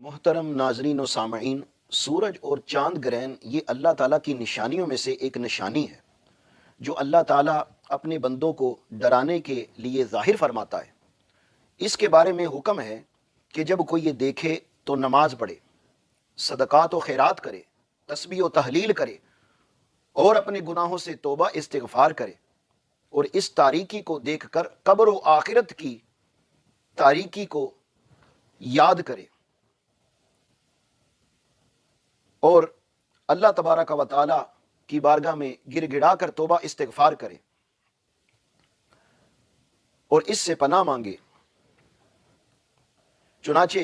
محترم ناظرین و سامعین، سورج اور چاند گرہن یہ اللہ تعالیٰ کی نشانیوں میں سے ایک نشانی ہے جو اللہ تعالیٰ اپنے بندوں کو ڈرانے کے لیے ظاہر فرماتا ہے۔ اس کے بارے میں حکم ہے کہ جب کوئی یہ دیکھے تو نماز پڑھے، صدقات و خیرات کرے، تسبیح و تحلیل کرے اور اپنے گناہوں سے توبہ استغفار کرے، اور اس تاریکی کو دیکھ کر قبر و آخرت کی تاریکی کو یاد کرے اور اللہ تبارک و تعالی کی بارگاہ میں گر گڑا کر توبہ استغفار کرے اور اس سے پناہ مانگے۔ چنانچہ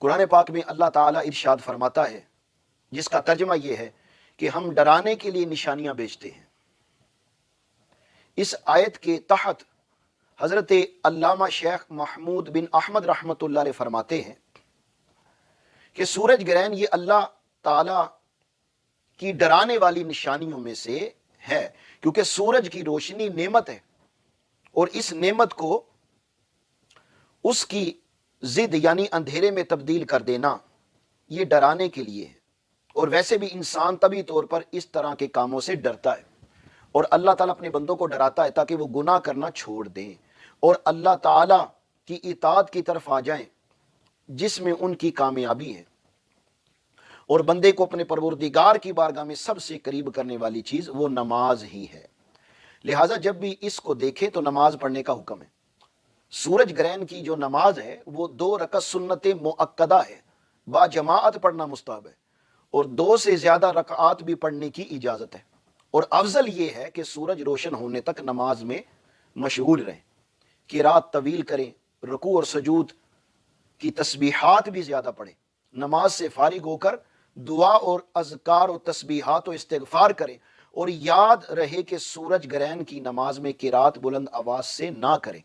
قرآن پاک میں اللہ تعالیٰ ارشاد فرماتا ہے، جس کا ترجمہ یہ ہے کہ ہم ڈرانے کے لیے نشانیاں بیچتے ہیں۔ اس آیت کے تحت حضرت علامہ شیخ محمود بن احمد رحمۃ اللہ علیہ فرماتے ہیں کہ سورج گرہن یہ اللہ تعالیٰ کی ڈرانے والی نشانیوں میں سے ہے، کیونکہ سورج کی روشنی نعمت ہے اور اس نعمت کو اس کی ضد یعنی اندھیرے میں تبدیل کر دینا یہ ڈرانے کے لیے ہے۔ اور ویسے بھی انسان طبعی طور پر اس طرح کے کاموں سے ڈرتا ہے، اور اللہ تعالیٰ اپنے بندوں کو ڈراتا ہے تاکہ وہ گناہ کرنا چھوڑ دیں اور اللہ تعالیٰ کی اطاعت کی طرف آ جائیں، جس میں ان کی کامیابی ہے۔ اور بندے کو اپنے پروردگار کی بارگاہ میں سب سے قریب کرنے والی چیز وہ نماز ہی ہے۔ لہٰذا جب بھی اس کو دیکھیں تو نماز پڑھنے کا حکم ہے۔ سورج گرہن کی جو نماز ہے وہ 2 رکعت سنت مؤکدہ ہے، با جماعت پڑھنا مستحب ہے، اور 2 سے زیادہ رکعات بھی پڑھنے کی اجازت ہے۔ اور افضل یہ ہے کہ سورج روشن ہونے تک نماز میں مشغول رہیں، قرات طویل کریں، رکوع اور سجود کی تسبیحات بھی زیادہ پڑھیں، نماز سے فارغ ہو کر دعا اور اذکار و تسبیحات و استغفار کریں، اور یاد رہے کہ سورج گرہن کی نماز میں قرات بلند آواز سے نہ کریں۔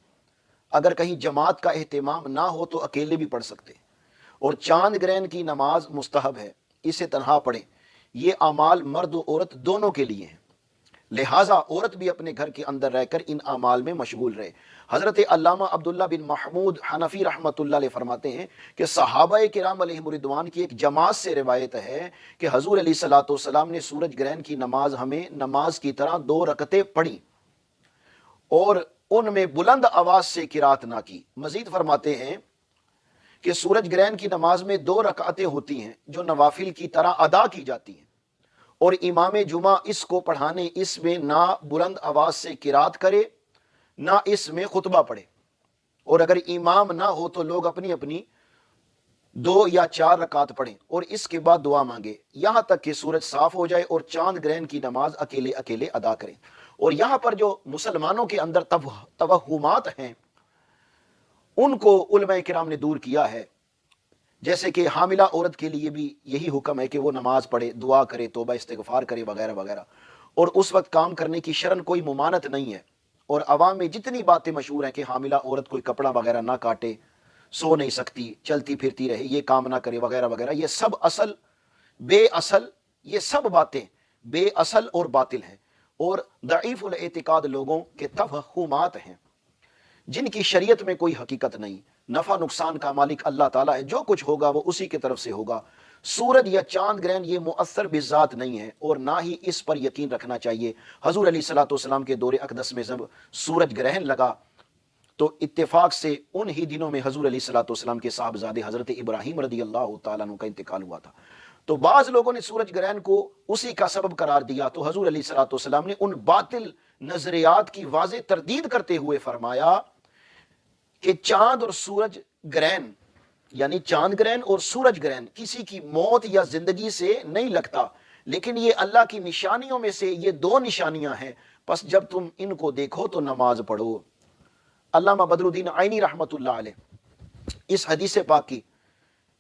اگر کہیں جماعت کا اہتمام نہ ہو تو اکیلے بھی پڑھ سکتے ہیں۔ اور چاند گرہن کی نماز مستحب ہے، اسے تنہا پڑھیں۔ یہ اعمال مرد و عورت دونوں کے لیے ہیں، لہٰذا عورت بھی اپنے گھر کے اندر رہ کر ان اعمال میں مشغول رہے۔ حضرت علامہ عبداللہ بن محمود حنفی رحمۃ اللہ علیہ فرماتے ہیں کہ صحابہ کرام علیہم رضوان کی ایک جماعت سے روایت ہے کہ حضور علیہ الصلوۃ والسلام نے سورج گرہن کی نماز ہمیں نماز کی طرح 2 رکعتیں پڑھی اور ان میں بلند آواز سے قرات نہ کی۔ مزید فرماتے ہیں کہ سورج گرہن کی نماز میں 2 رکعتیں ہوتی ہیں جو نوافل کی طرح ادا کی جاتی ہیں، اور امام جمعہ اس کو پڑھانے اس میں نہ بلند آواز سے قرات کرے نہ اس میں خطبہ پڑھے، اور اگر امام نہ ہو تو لوگ اپنی اپنی 2 یا 4 رکعت پڑھیں اور اس کے بعد دعا مانگے یہاں تک کہ سورج صاف ہو جائے، اور چاند گرہن کی نماز اکیلے اکیلے ادا کریں۔ اور یہاں پر جو مسلمانوں کے اندر توہمات ہیں ان کو علماء کرام نے دور کیا ہے، جیسے کہ حاملہ عورت کے لیے بھی یہی حکم ہے کہ وہ نماز پڑھے، دعا کرے، توبہ استغفار کرے وغیرہ وغیرہ، اور اس وقت کام کرنے کی شرعاً کوئی ممانعت نہیں ہے۔ اور عوام میں جتنی باتیں مشہور ہیں کہ حاملہ عورت کوئی کپڑا وغیرہ نہ کاٹے، سو نہیں سکتی، چلتی پھرتی رہے، یہ کام نہ کرے وغیرہ وغیرہ، یہ سب یہ سب باتیں بے اصل اور باطل ہیں، اور ضعیف الاعتقاد لوگوں کے توہمات ہیں جن کی شریعت میں کوئی حقیقت نہیں۔ نفع نقصان کا مالک اللہ تعالیٰ ہے، جو کچھ ہوگا وہ اسی کی طرف سے ہوگا۔ سورج یا چاند گرہن یہ مؤثر بذات نہیں ہے، اور نہ ہی اس پر یقین رکھنا چاہیے۔ حضور علیہ الصلوۃ والسلام کے دور اقدس میں جب سورج گرہن لگا تو اتفاق سے ان ہی دنوں میں حضور علیہ الصلوۃ والسلام کے صاحبزادے حضرت ابراہیم رضی اللہ تعالیٰ عنہ کا انتقال ہوا تھا۔ تو بعض لوگوں نے سورج گرہن کو اسی کا سبب قرار دیا، تو حضور علیہ الصلوۃ والسلام نے ان باطل نظریات کی واضح تردید کرتے ہوئے فرمایا کہ چاند اور سورج گرہن یعنی چاند گرہن اور سورج گرہن کسی کی موت یا زندگی سے نہیں لگتا، لیکن یہ اللہ کی نشانیوں میں سے یہ 2 نشانیاں ہیں، پس جب تم ان کو دیکھو تو نماز پڑھو۔ علامہ بدر الدین عینی رحمۃ اللہ علیہ اس حدیث پاک کی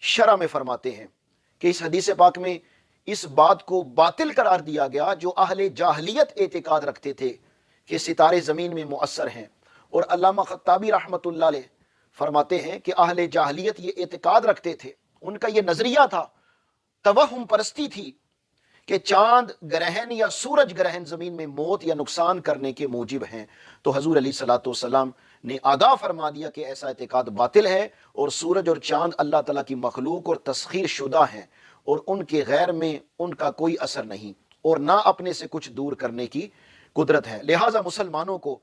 شرح میں فرماتے ہیں کہ اس حدیث پاک میں اس بات کو باطل قرار دیا گیا جو اہل جاہلیت اعتقاد رکھتے تھے کہ ستارے زمین میں مؤثر ہیں۔ اور علامہ خطابی رحمۃ اللہ علیہ فرماتے ہیں کہ اہل جاہلیت یہ اعتقاد رکھتے تھے، ان کا یہ نظریہ تھا، توہم پرستی تھی کہ چاند گرہن یا سورج گرہن زمین میں موت یا نقصان کرنے کے موجب ہیں۔ تو حضور علیہ الصلوۃ والسلام نے آگاہ فرما دیا کہ ایسا اعتقاد باطل ہے، اور سورج اور چاند اللہ تعالیٰ کی مخلوق اور تسخیر شدہ ہیں، اور ان کے غیر میں ان کا کوئی اثر نہیں، اور نہ اپنے سے کچھ دور کرنے کی قدرت ہے۔ لہٰذا مسلمانوں کو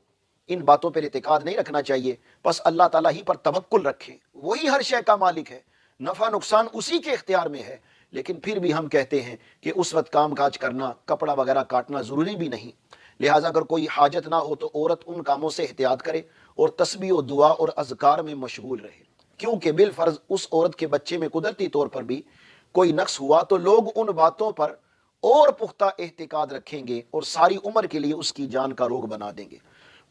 ان باتوں پر اعتقاد نہیں رکھنا چاہیے، بس اللہ تعالیٰ ہی پر توکل رکھیں، وہی ہر شے کا مالک ہے، نفع نقصان اسی کے اختیار میں ہے۔ لیکن پھر بھی ہم کہتے ہیں کہ اس وقت کام کاج کرنا، کپڑا وغیرہ کاٹنا ضروری بھی نہیں، لہٰذا اگر کوئی حاجت نہ ہو تو عورت ان کاموں سے احتیاط کرے اور تسبیح و دعا اور اذکار میں مشغول رہے، کیونکہ بالفرض اس عورت کے بچے میں قدرتی طور پر بھی کوئی نقص ہوا تو لوگ ان باتوں پر اور پختہ احتقاد رکھیں گے اور ساری عمر کے لیے اس کی جان کا روگ بنا دیں گے۔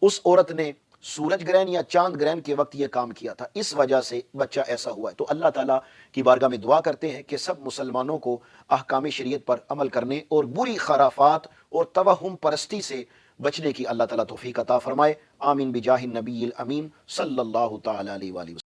اس عورت نے سورج گرہن یا چاند گرہن کے وقت یہ کام کیا تھا، اس وجہ سے بچہ ایسا ہوا ہے۔ تو اللہ تعالیٰ کی بارگاہ میں دعا کرتے ہیں کہ سب مسلمانوں کو احکام شریعت پر عمل کرنے اور بری خرافات اور توہم پرستی سے بچنے کی اللہ تعالیٰ توفیق عطا فرمائے۔ آمین بجاہ النبی الامین صلی اللہ تعالیٰ علیہ وآلہ وسلم۔